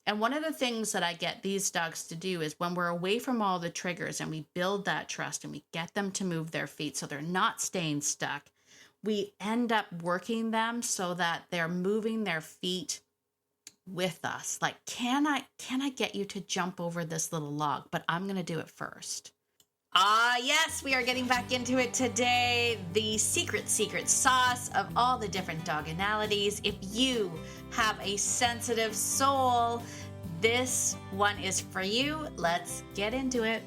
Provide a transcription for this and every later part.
And one of the things that I get these dogs to do is when we're away from all the triggers and we build that trust and we get them to move their feet so they're not staying stuck, we end up working them so that they're moving their feet with us. Like, can I get you to jump over this little log? But I'm going to do it first. Yes, we are getting back into it today. The secret sauce of all the different dogonalities. If you have a sensitive soul, this one is for you. Let's get into it.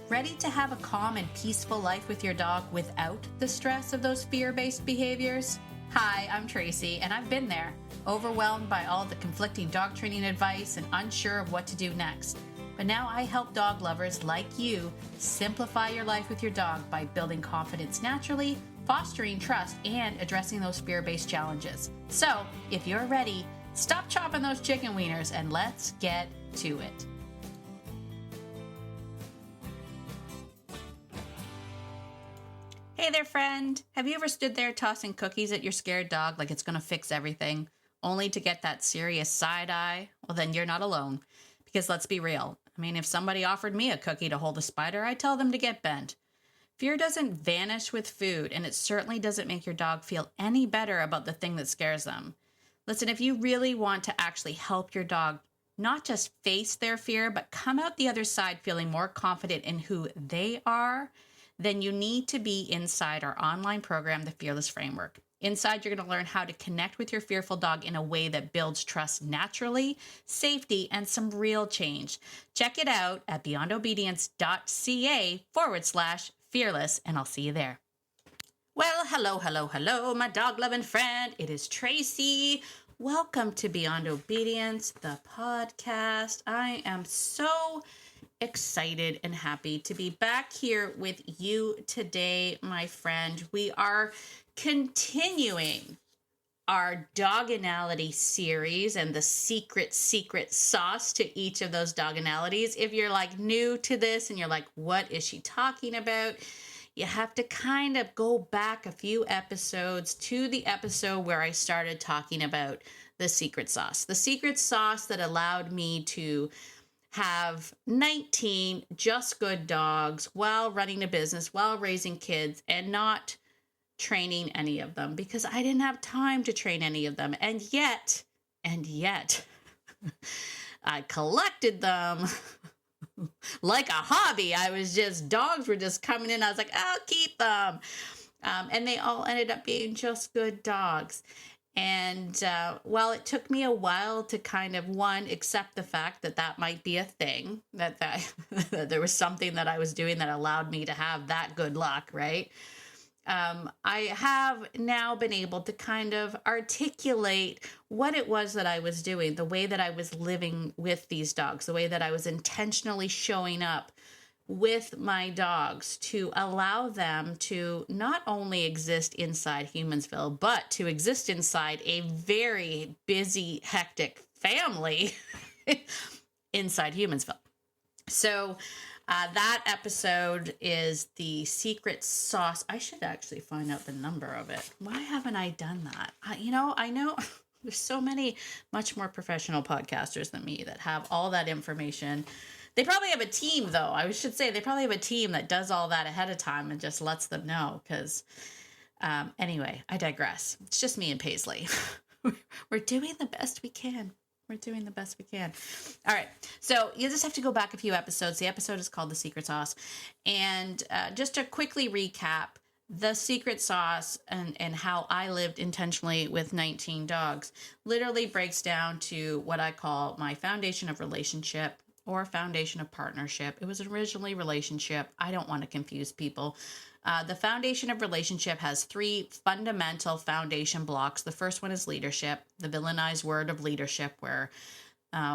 Ready to have a calm and peaceful life with your dog without the stress of those fear-based behaviors? Hi, I'm Tracy, and I've been there, overwhelmed by all the conflicting dog training advice and unsure of what to do next. But now I help dog lovers like you simplify your life with your dog by building confidence naturally, fostering trust, and addressing those fear-based challenges. So, if you're ready, stop chopping those chicken wieners and let's get to it. Hey there, friend. Have you ever stood there tossing cookies at your scared dog like it's going to fix everything, only to get that serious side eye? Well, then you're not alone. Because let's be real. I mean, if somebody offered me a cookie to hold a spider, I'd tell them to get bent. Fear doesn't vanish with food, and it certainly doesn't make your dog feel any better about the thing that scares them. Listen, if you really want to actually help your dog not just face their fear, but come out the other side feeling more confident in who they are, then you need to be inside our online program, the Fearless Framework. Inside, you're going to learn how to connect with your fearful dog in a way that builds trust naturally, safety, and some real change. Check it out at beyondobedience.ca/fearless, and I'll see you there. Well, hello, my dog-loving friend. It is Tracy. Welcome to Beyond Obedience, the podcast. I am so excited and happy to be back here with you today, my friend. We are continuing our Dogonality series and the secret sauce to each of those Dogonalities. If you're like new to this and you're like, what is she talking about? You have to kind of go back a few episodes to the episode where I started talking about the secret sauce. The secret sauce that allowed me to have 19 just good dogs while running a business, while raising kids, and not training any of them because I didn't have time to train any of them. And yet, I collected them like a hobby. Dogs were just coming in. I was like, I'll keep them. And they all ended up being just good dogs. And while it took me a while to kind of, accept the fact that that might be a thing, that there was something that I was doing that allowed me to have that good luck, right? I have now been able to kind of articulate what it was that I was doing, the way that I was living with these dogs, the way that I was intentionally showing up with my dogs to allow them to not only exist inside Humansville, but to exist inside a very busy, hectic family inside Humansville. So that episode is the secret sauce. I should actually find out the number of it. Why haven't I done that? I know there's so many much more professional podcasters than me that have all that information. They probably have a team, though. I should say they probably have a team that does all that ahead of time and just lets them know. Because anyway, I digress. It's just me and Paisley. We're doing the best we can. All right. So you just have to go back a few episodes. The episode is called The Secret Sauce. And just to quickly recap, the secret sauce and how I lived intentionally with 19 dogs literally breaks down to what I call my foundation of relationship or foundation of partnership. It was originally relationship. I don't want to confuse people. The foundation of relationship has 3 fundamental foundation blocks. The first one is leadership, the villainized word of leadership, where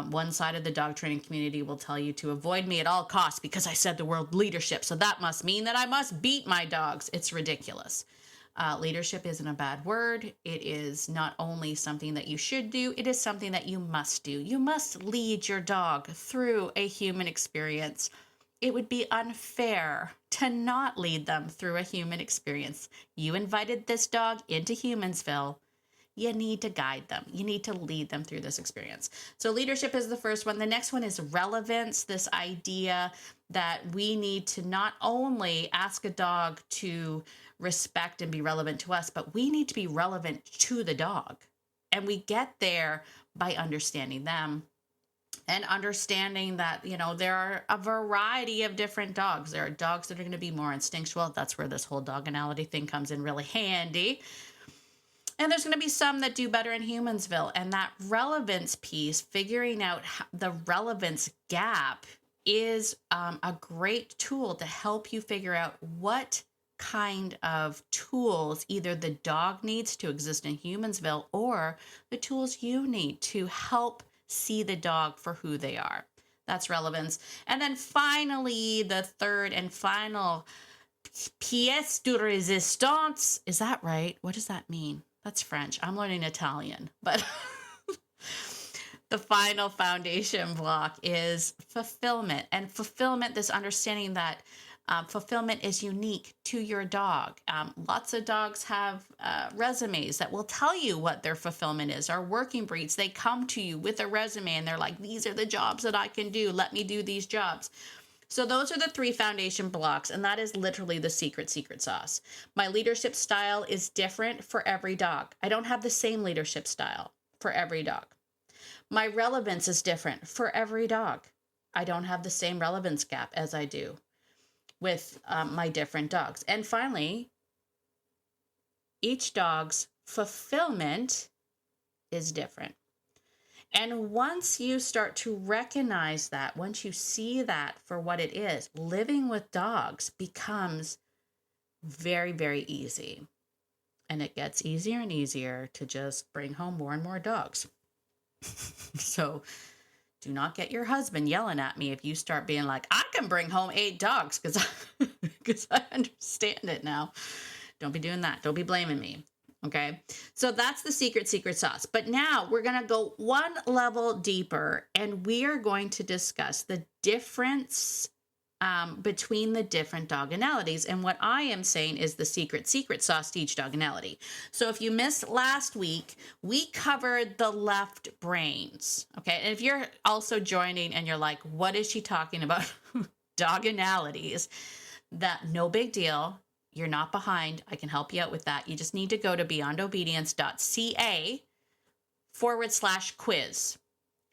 one side of the dog training community will tell you to avoid me at all costs because I said the word leadership. So that must mean that I must beat my dogs. It's ridiculous. Leadership isn't a bad word. It is not only something that you should do, it is something that you must do. You must lead your dog through a human experience. It would be unfair to not lead them through a human experience. You invited this dog into Humansville. You need to guide them. You need to lead them through this experience. So leadership is the first one. The next one is relevance, this idea that we need to not only ask a dog to respect and be relevant to us, but we need to be relevant to the dog. And we get there by understanding them and understanding that, there are a variety of different dogs. There are dogs that are going to be more instinctual. That's where this whole Dogonality thing comes in really handy. And there's going to be some that do better in Humansville. And that relevance piece, figuring out the relevance gap, is a great tool to help you figure out what kind of tools either the dog needs to exist in Humansville or the tools you need to help see the dog for who they are. That's relevance. And then finally, the third and final pièce de résistance. Is that right? What does that mean? That's French. I'm learning Italian. But the final foundation block is fulfillment. And fulfillment, this understanding that fulfillment is unique to your dog. Lots of dogs have resumes that will tell you what their fulfillment is. Our working breeds, they come to you with a resume and they're like, these are the jobs that I can do. Let me do these jobs. So those are the 3 foundation blocks, and that is literally the secret sauce. My leadership style is different for every dog. I don't have the same leadership style for every dog. My relevance is different for every dog. I don't have the same relevance gap as I do with my different dogs. And finally, each dog's fulfillment is different. And once you start to recognize that, once you see that for what it is, living with dogs becomes very, very easy. And it gets easier and easier to just bring home more and more dogs. So do not get your husband yelling at me if you start being like, I can bring home 8 dogs because I understand it now. Don't be doing that. Don't be blaming me. Okay. So that's the secret sauce. But now we're going to go one level deeper and we are going to discuss the difference between the different Dogonalities. And what I am saying is the secret sauce to each Dogonality. So if you missed last week, we covered the left brains. Okay. And if you're also joining and you're like, what is she talking about? Dogonalities. That no big deal. You're not behind. I can help you out with that. You just need to go to beyondobedience.ca/quiz.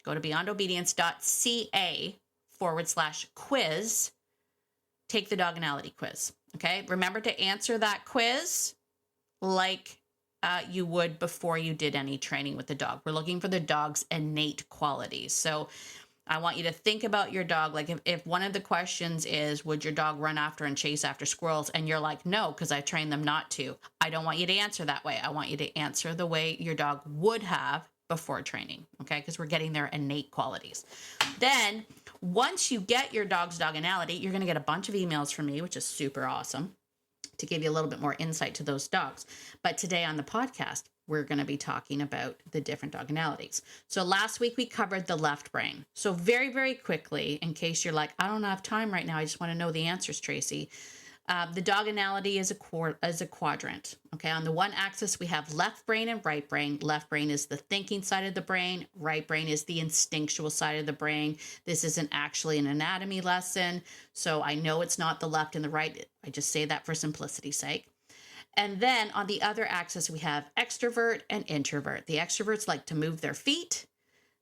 Go to beyondobedience.ca/quiz. Take the Dogonality quiz. Okay. Remember to answer that quiz like you would before you did any training with the dog. We're looking for the dog's innate qualities. So I want you to think about your dog. Like if one of the questions is, would your dog run after and chase after squirrels? And you're like, no, because I trained them not to. I don't want you to answer that way. I want you to answer the way your dog would have before training. Okay. Because we're getting their innate qualities. Then once you get your dog's Dogonality, you're going to get a bunch of emails from me, which is super awesome, to give you a little bit more insight to those dogs. But today on the podcast, we're going to be talking about the different Dogonalities. So last week we covered the left brain. So very, very quickly, in case you're like, I don't have time right now, I just want to know the answers, Tracy. The Dogonality is a quadrant. Okay, on the one axis we have left brain and right brain. Left brain is the thinking side of the brain. Right brain is the instinctual side of the brain. This isn't actually an anatomy lesson, so I know it's not the left and the right. I just say that for simplicity's sake. And then on the other axis, we have extrovert and introvert. The extroverts like to move their feet.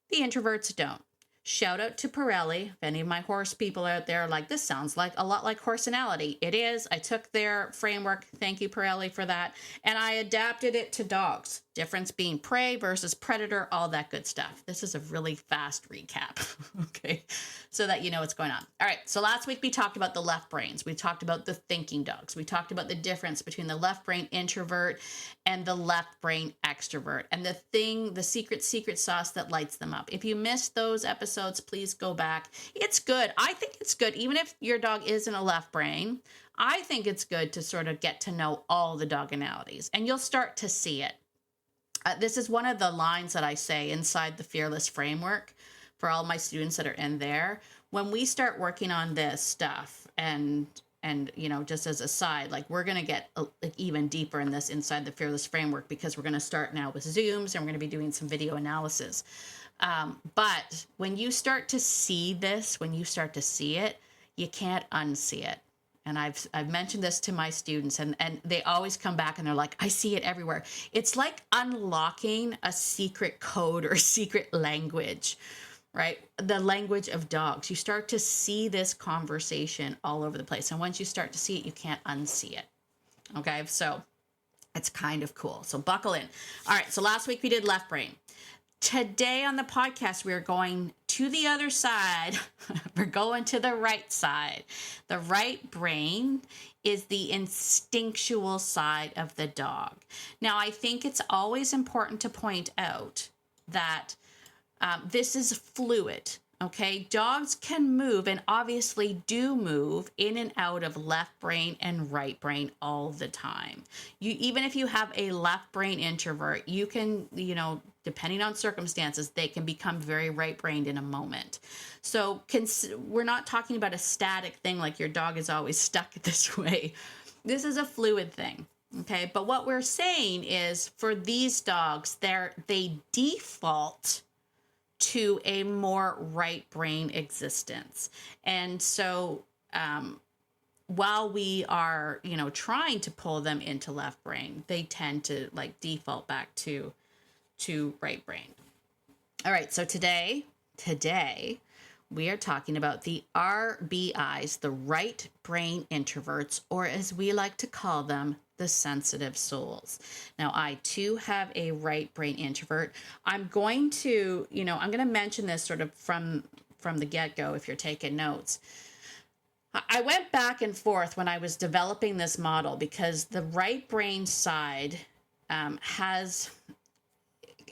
The introverts don't. Shout out to Pirelli. If any of my horse people out there are like, this sounds like a lot like Horsenality. It is. I took their framework. Thank you, Pirelli, for that. And I adapted it to dogs. Difference being prey versus predator, all that good stuff. This is a really fast recap, okay, so that you know what's going on. All right, so last week we talked about the left brains. We talked about the thinking dogs. We talked about the difference between the left brain introvert and the left brain extrovert, and the secret sauce that lights them up. If you missed those episodes, please go back. It's good. I think it's good. Even if your dog isn't a left brain, I think it's good to sort of get to know all the Dogonalities, and you'll start to see it. This is one of the lines that I say inside the Fearless framework for all my students that are in there. When we start working on this stuff and and just as a side, like we're going to get like even deeper in this inside the Fearless framework, because we're going to start now with Zooms, and we're going to be doing some video analysis. But when you start to see this, when you start to see it, you can't unsee it. And I've mentioned this to my students, and they always come back and they're like, I see it everywhere. It's like unlocking a secret code or secret language, right? The language of dogs. You start to see this conversation all over the place. And once you start to see it, you can't unsee it. Okay, so it's kind of cool. So buckle in. All right, so last week we did left brain. Today on the podcast, we are going to the other side. We're going to the right side. The right brain is the instinctual side of the dog. Now, I think it's always important to point out that this is fluid. Okay, dogs can move, and obviously do move in and out of left brain and right brain all the time. Even if you have a left brain introvert, you can, depending on circumstances, they can become very right brained in a moment. So we're not talking about a static thing like your dog is always stuck this way. This is a fluid thing. Okay, but what we're saying is for these dogs, they default to a more right brain existence. And so while we are, trying to pull them into left brain, they tend to like default back to right brain. All right, so today we are talking about the RBIs, the right brain introverts, or as we like to call them, the sensitive souls. Now, I too have a right brain introvert. I'm going to mention this sort of from the get-go if you're taking notes. I went back and forth when I was developing this model, because the right brain side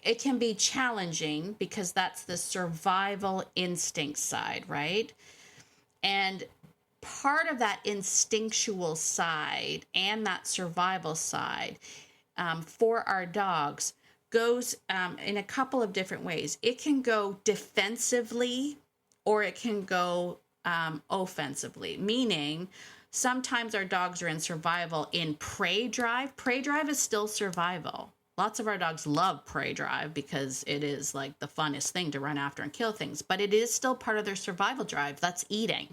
it can be challenging, because that's the survival instinct side, right? And part of that instinctual side and that survival side for our dogs goes in a couple of different ways. It can go defensively, or it can go offensively, meaning sometimes our dogs are in survival in prey drive. Prey drive is still survival. Lots of our dogs love prey drive because it is like the funnest thing to run after and kill things, but it is still part of their survival drive. That's eating,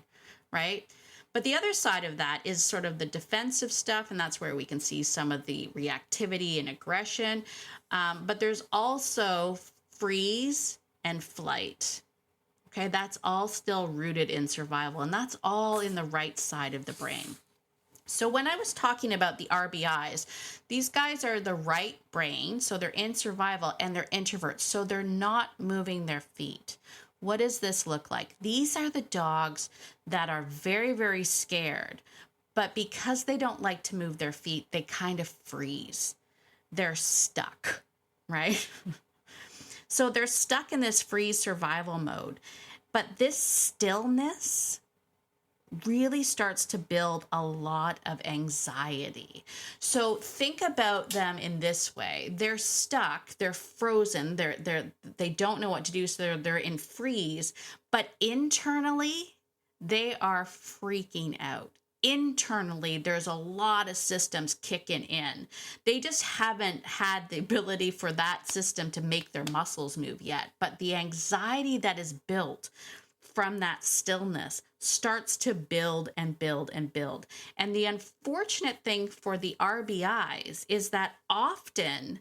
right? But the other side of that is sort of the defensive stuff, and that's where we can see some of the reactivity and aggression. But there's also freeze and flight. Okay, that's all still rooted in survival, and that's all in the right side of the brain. So when I was talking about the RBIs, these guys are the right brain, so they're in survival, and they're introverts, so they're not moving their feet. What does this look like? These are the dogs that are very, very scared, but because they don't like to move their feet, they kind of freeze. They're stuck, right? So they're stuck in this freeze survival mode. But this stillness really starts to build a lot of anxiety. So think about them in this way. They're stuck, they're frozen, they don't know what to do, so they're in freeze, but internally they are freaking out. Internally, there's a lot of systems kicking in. They just haven't had the ability for that system to make their muscles move yet. But the anxiety that is built from that stillness starts to build and build and build. And the unfortunate thing for the RBIs is that often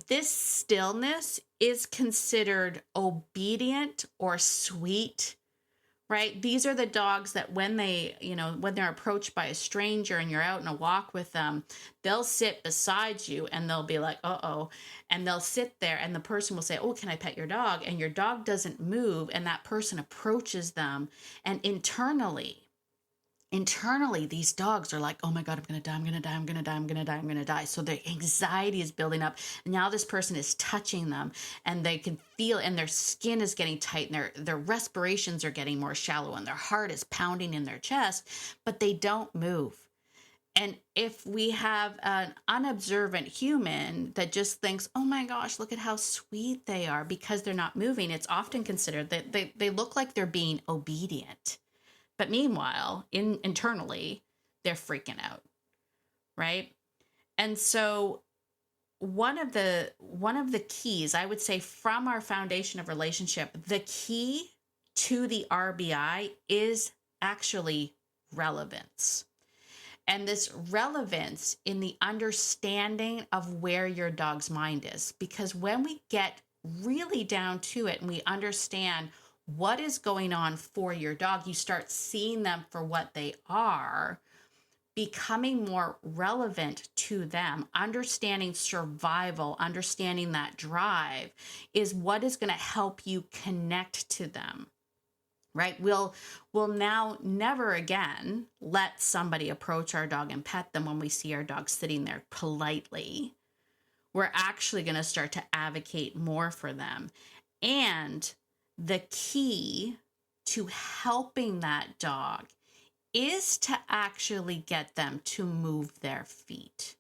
this stillness is considered obedient or sweet, right? These are the dogs that when they're approached by a stranger and you're out on a walk with them, they'll sit beside you and they'll be like, uh-oh. And they'll sit there and the person will say, oh, can I pet your dog? And your dog doesn't move. And that person approaches them. And internally, these dogs are like, oh my God, I'm going to die, I'm going to die, I'm going to die, I'm going to die, I'm going to die. So their anxiety is building up. And now this person is touching them and they can feel, and their skin is getting tight and their respirations are getting more shallow and their heart is pounding in their chest, but they don't move. And if we have an unobservant human that just thinks, oh my gosh, look at how sweet they are because they're not moving, it's often considered that they look like they're being obedient. But meanwhile, internally, they're freaking out, right? And so one of the keys, I would say, from our foundation of relationship, the key to the RBI is actually relevance. And this relevance in the understanding of where your dog's mind is. Because when we get really down to it and we understand what is going on for your dog, you start seeing them for what they are, becoming more relevant to them, understanding survival, understanding that drive is what is going to help you connect to them. Right? We'll now never again let somebody approach our dog and pet them when we see our dog sitting there politely. We're actually going to start to advocate more for them. And the key to helping that dog is to actually get them to move their feet.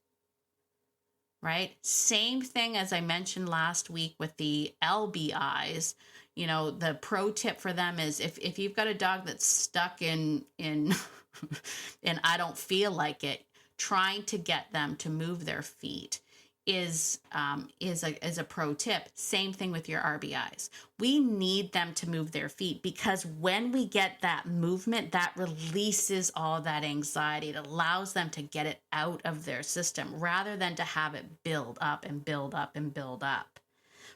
Right? Same thing as I mentioned last week with the LBIs. You know, the pro tip for them is if you've got a dog that's stuck in and I don't feel like it, trying to get them to move their feet is a pro tip. Same thing with your RBIs. We need them to move their feet because when we get that movement, that releases all that anxiety. It allows them to get it out of their system rather than to have it build up and build up and build up.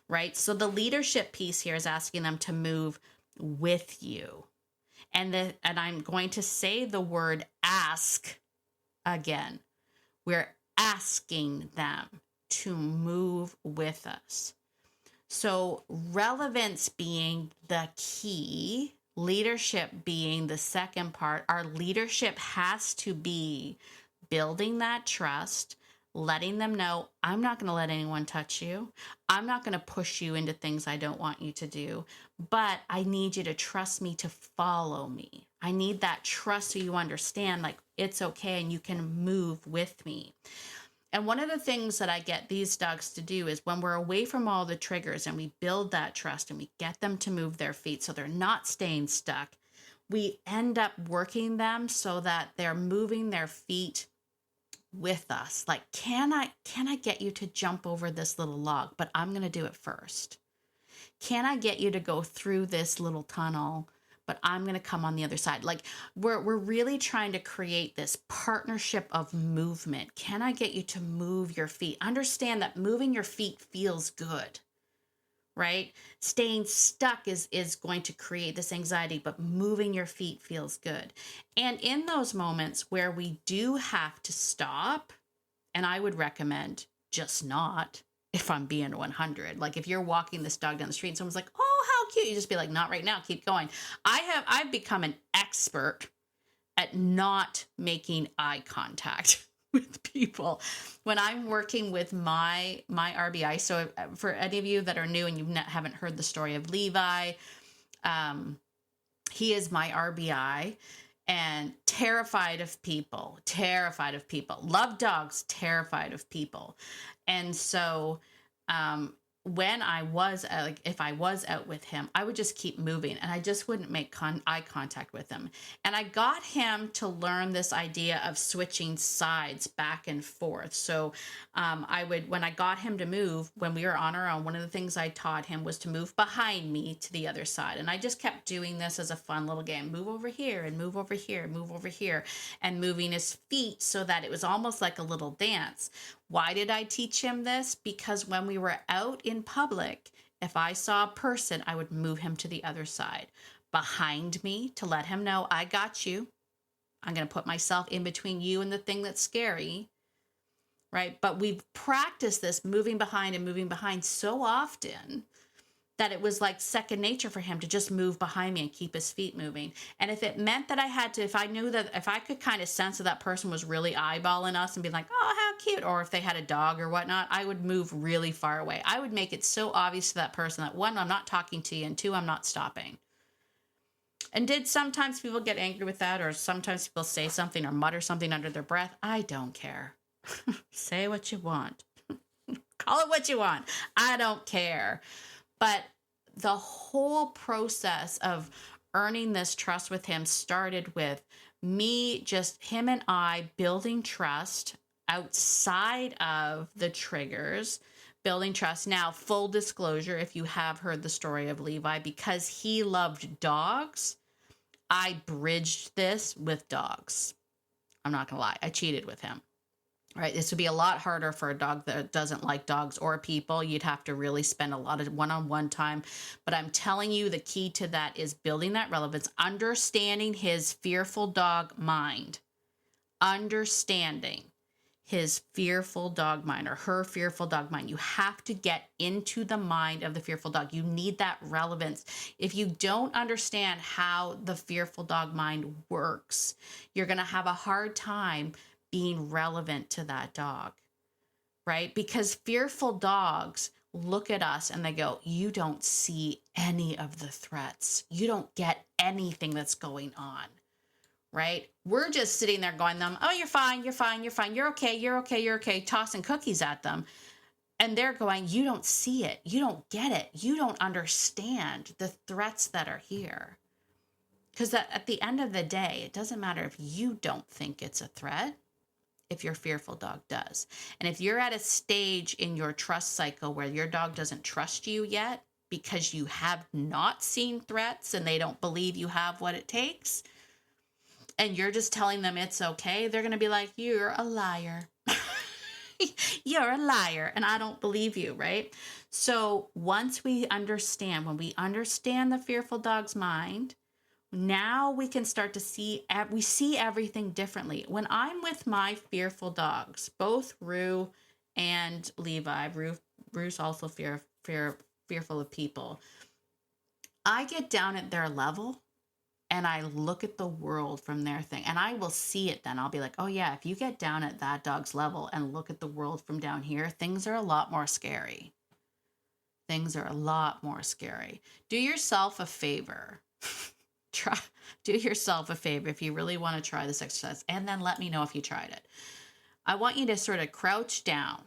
Right? So the leadership piece here is asking them to move with you. And I'm going to say the word ask again. We're asking them to move with us. So relevance being the key, leadership being the second part. Our leadership has to be building that trust, letting them know, I'm not going to let anyone touch you. I'm not going to push you into things I don't want you to do, but I need you to trust me to follow me. I need that trust so you understand, like, it's okay and you can move with me. And one of the things that I get these dogs to do is when we're away from all the triggers and we build that trust and we get them to move their feet so they're not staying stuck, we end up working them so that they're moving their feet with us. Like, can I get you to jump over this little log, but I'm going to do it first? Can I get you to go through this little tunnel, but I'm going to come on the other side? Like, we're really trying to create this partnership of movement. Can I get you to move your feet? Understand that moving your feet feels good, right? Staying stuck is going to create this anxiety, but moving your feet feels good. And in those moments where we do have to stop, and I would recommend just not, if I'm being 100, like if you're walking this dog down the street and someone's like, oh, how cute, you just be like, not right now, keep going. I've become an expert at not making eye contact with people when I'm working with my RBI. So for any of you that are new and you haven't heard the story of Levi, he is my RBI and terrified of people, love dogs, terrified of people. And so, when I was if I was out with him, I would just keep moving and I just wouldn't make eye contact with him. And I got him to learn this idea of switching sides back and forth. So when I got him to move, when we were on our own, one of the things I taught him was to move behind me to the other side. And I just kept doing this as a fun little game. Move over here and move over here, move over here, and moving his feet so that it was almost like a little dance. Why did I teach him this? Because when we were out in public, if I saw a person, I would move him to the other side, behind me, to let him know, I got you. I'm going to put myself in between you and the thing that's scary, right? But we've practiced this moving behind so often that it was like second nature for him to just move behind me and keep his feet moving. And if it meant that if I knew that, if I could kind of sense that person was really eyeballing us and be like, oh, how cute, or if they had a dog or whatnot, I would move really far away. I would make it so obvious to that person that, one, I'm not talking to you, and two, I'm not stopping. And did sometimes people get angry with that, or sometimes people say something or mutter something under their breath? I don't care. Say what you want. Call it what you want. I don't care. But the whole process of earning this trust with him started with me, just him and I building trust outside of the triggers, building trust. Now, full disclosure, if you have heard the story of Levi, because he loved dogs, I bridged this with dogs. I'm not going to lie. I cheated with him. Right. This would be a lot harder for a dog that doesn't like dogs or people. You'd have to really spend a lot of one-on-one time. But I'm telling you, the key to that is building that relevance, understanding his fearful dog mind, understanding his fearful dog mind or her fearful dog mind. You have to get into the mind of the fearful dog. You need that relevance. If you don't understand how the fearful dog mind works, you're going to have a hard time being relevant to that dog, right? Because fearful dogs look at us and they go, you don't see any of the threats. You don't get anything that's going on, right? We're just sitting there going them, oh, you're fine, you're fine, you're fine, you're okay, you're okay, you're okay, tossing cookies at them. And they're going, you don't see it. You don't get it. You don't understand the threats that are here. Because at the end of the day, it doesn't matter if you don't think it's a threat, if your fearful dog does. And if you're at a stage in your trust cycle where your dog doesn't trust you yet because you have not seen threats and they don't believe you have what it takes, and you're just telling them it's okay, they're going to be like, you're a liar. You're a liar, and I don't believe you, right? So once we understand, when we understand the fearful dog's mind, now we can start to see, we see everything differently. When I'm with my fearful dogs, both Rue and Levi, Rue's also fearful of people, I get down at their level and I look at the world from their thing, and I will see it then. I'll be like, oh yeah, if you get down at that dog's level and look at the world from down here, things are a lot more scary. Things are a lot more scary. Do yourself a favor. Do yourself a favor if you really want to try this exercise, and then let me know if you tried it. I want you to sort of crouch down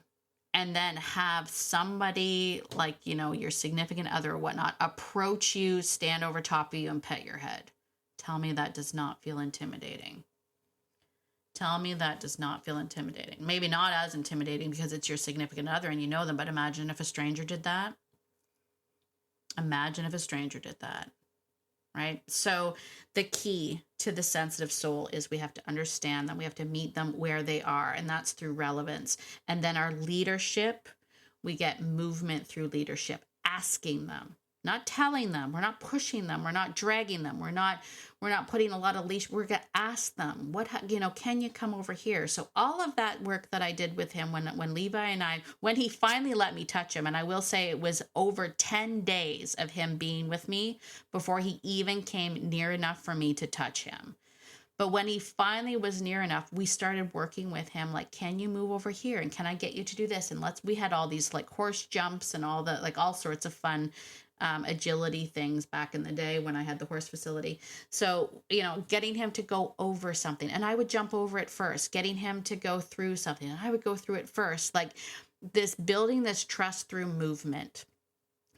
and then have somebody like, your significant other or whatnot approach you, stand over top of you and pet your head. Tell me that does not feel intimidating. Tell me that does not feel intimidating. Maybe not as intimidating because it's your significant other and you know them, but imagine if a stranger did that. Imagine if a stranger did that. Right? So the key to the sensitive soul is we have to understand them. We have to meet them where they are, and that's through relevance. And then our leadership, we get movement through leadership, asking them, not telling them. We're not pushing them. We're not dragging them. We're not putting a lot of leash. We're going to ask them, can you come over here? So all of that work that I did with him when Levi and when he finally let me touch him, and I will say it was over 10 days of him being with me before he even came near enough for me to touch him. But when he finally was near enough, we started working with him like, can you move over here? And can I get you to do this? And we had all these like horse jumps and all sorts of fun agility things back in the day when I had the horse facility. So, getting him to go over something, and I would jump over it first, getting him to go through something, and I would go through it first, like this, building this trust through movement,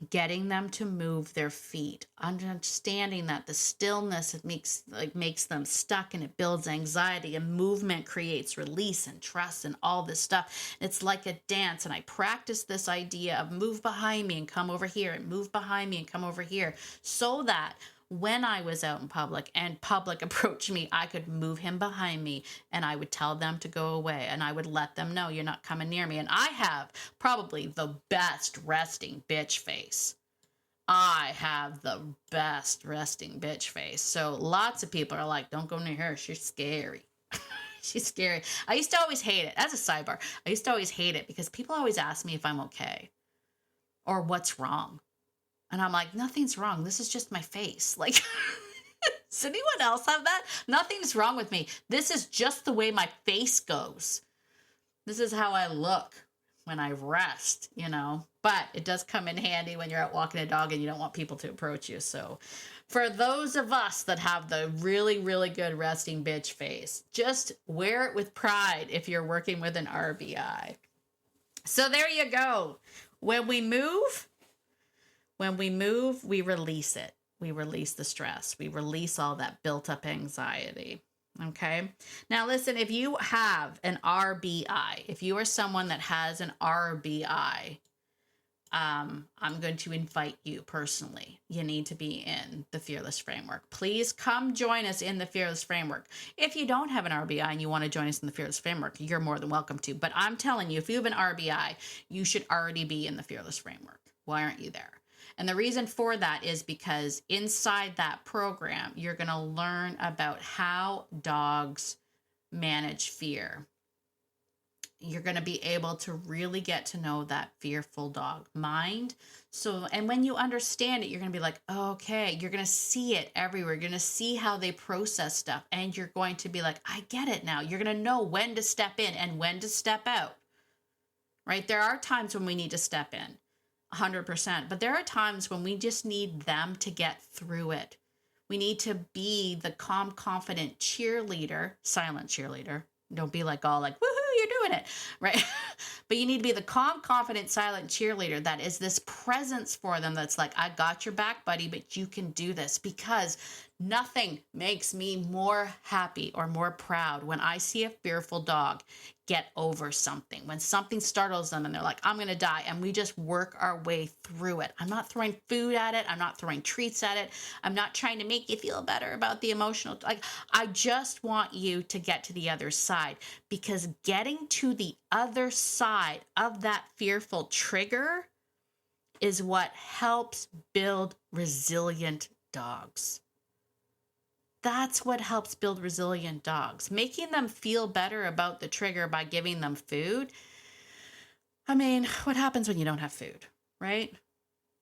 getting them to move their feet, understanding that the stillness makes them stuck, and it builds anxiety, and movement creates release and trust and all this stuff. It's like a dance. And I practice this idea of move behind me and come over here, and move behind me and come over here, so that when I was out in public and public approached me, I could move him behind me, and I would tell them to go away, and I would let them know, you're not coming near me. And I have probably the best resting bitch face. I have the best resting bitch face. So lots of people are like, don't go near her. She's scary. She's scary. I used to always hate it. As a sidebar, I used to always hate it because people always ask me if I'm okay or what's wrong. And I'm like, nothing's wrong. This is just my face. Like, does anyone else have that? Nothing's wrong with me. This is just the way my face goes. This is how I look when I rest, But it does come in handy when you're out walking a dog and you don't want people to approach you. So for those of us that have the really, really good resting bitch face, just wear it with pride if you're working with an RBI. So there you go. When we move, we release it. we release the stress. We release all that built up anxiety. Okay. Now, listen, if you have an RBI, if you are someone that has an RBI, I'm going to invite you personally. You need to be in the Fearless Framework. Please come join us in the Fearless Framework. If you don't have an RBI and you want to join us in the Fearless Framework, you're more than welcome to. But I'm telling you, if you have an RBI, you should already be in the Fearless Framework. Why aren't you there? And the reason for that is because inside that program, you're going to learn about how dogs manage fear. You're going to be able to really get to know that fearful dog mind. So, and when you understand it, you're going to be like, okay, you're going to see it everywhere. You're going to see how they process stuff. And you're going to be like, I get it now. You're going to know when to step in and when to step out, right? There are times when we need to step in 100%, but there are times when we just need them to get through it. We need to be the calm, confident cheerleader, silent cheerleader. Don't be like all like, woohoo, you're doing it, right? But you need to be the calm, confident, silent cheerleader that is this presence for them that's like, I got your back, buddy, but you can do this. Because nothing makes me more happy or more proud when I see a fearful dog get over something, when something startles them and they're like, I'm going to die. And we just work our way through it. I'm not throwing food at it. I'm not throwing treats at it. I'm not trying to make you feel better about the emotional. Like, I just want you to get to the other side, because getting to the other side of that fearful trigger is what helps build resilient dogs. That's what helps build resilient dogs. Making them feel better about the trigger by giving them food. I mean, what happens when you don't have food, right?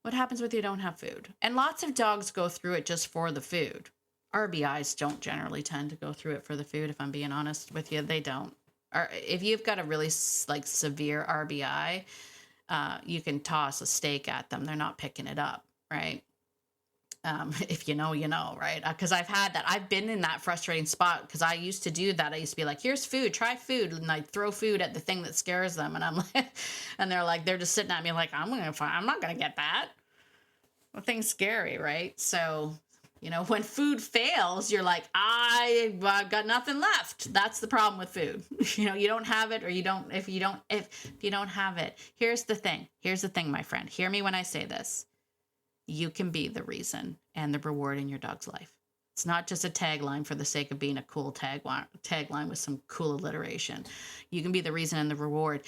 What happens when you don't have food? And lots of dogs go through it just for the food. RBIs don't generally tend to go through it for the food, if I'm being honest with you. They don't. Or if you've got a really like severe RBI, you can toss a steak at them. They're not picking it up, right? If you know, you know, right? Because I've had that. I've been in that frustrating spot because I used to do that. I used to be like, here's food, try food. And I throw food at the thing that scares them. And I'm like, and they're like, they're just sitting at me like, I'm not going to get that. The thing's scary, right? So, you know, when food fails, you're like, I've got nothing left. That's the problem with food. You know, you don't have it, or if you don't have it. Here's the thing, my friend. Hear me when I say this. You can be the reason and the reward in your dog's life. It's not just a tagline for the sake of being a cool tagline with some cool alliteration. You can be the reason and the reward,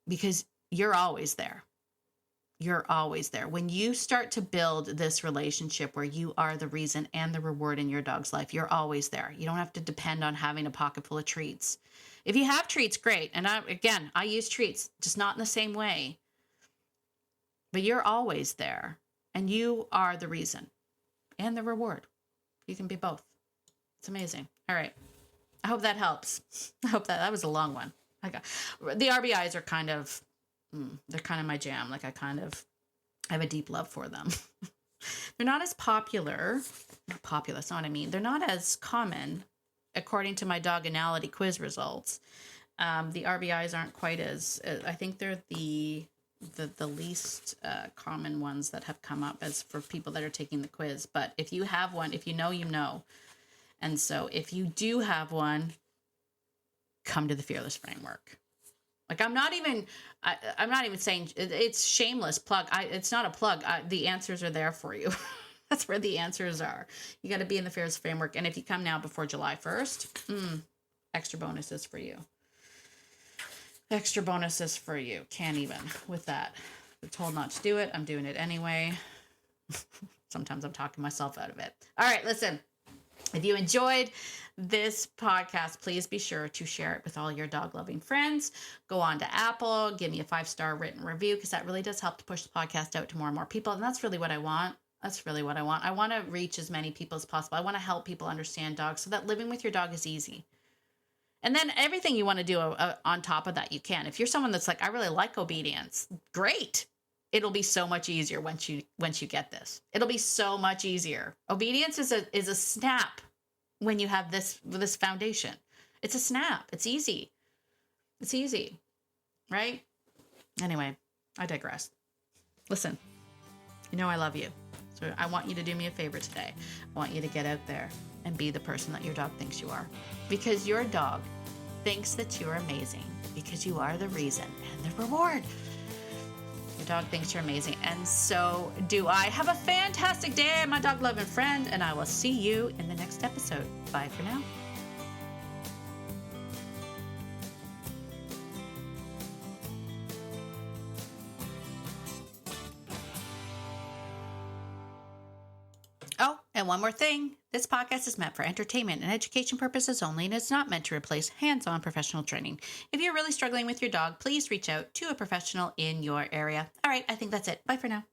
because you're always there. You're always there. When you start to build this relationship where you are the reason and the reward in your dog's life, you're always there. You don't have to depend on having a pocket full of treats. If you have treats, great. And I use treats, just not in the same way. But you're always there. And you are the reason and the reward. You can be both. It's amazing. All right. I hope that helps. I hope that was a long one. The RBIs are kind of, they're kind of my jam. Like I have a deep love for them. They're not as popular. Not popular, that's not what I mean. They're not as common, according to my Dogonality quiz results. The RBIs aren't quite as, I think they're the least common ones that have come up as for people that are taking the quiz. But if you have one, if you know, you know. And so if you do have one, come to the Fearless Framework. Like I'm not even saying it's shameless plug. It's not a plug. The answers are there for you. That's where the answers are. You got to be in the Fearless Framework. And if you come now before July 1st, extra bonuses for you. Extra bonuses for you. Can't even with that. I'm told not to do it. I'm doing it anyway. Sometimes I'm talking myself out of it. All right, listen. If you enjoyed this podcast, please be sure to share it with all your dog-loving friends. Go on to Apple, give me a 5-star written review, because that really does help to push the podcast out to more and more people. And that's really what I want. I want to reach as many people as possible. I want to help people understand dogs so that living with your dog is easy. And then everything you want to do on top of that, you can. If you're someone that's like, I really like obedience, great. It'll be so much easier once you get this. It'll be so much easier. Obedience is a snap when you have this foundation. It's a snap. It's easy. It's easy, right? Anyway, I digress. Listen, you know I love you. So I want you to do me a favor today. I want you to get out there and be the person that your dog thinks you are. Because your dog thinks that you're amazing, because you are the reason and the reward. Your dog thinks you're amazing, and so do I. Have a fantastic day, my dog-loving friend, and I will see you in the next episode. Bye for now. Oh, and one more thing. This podcast is meant for entertainment and education purposes only, and it's not meant to replace hands-on professional training. If you're really struggling with your dog, please reach out to a professional in your area. All right, I think that's it. Bye for now.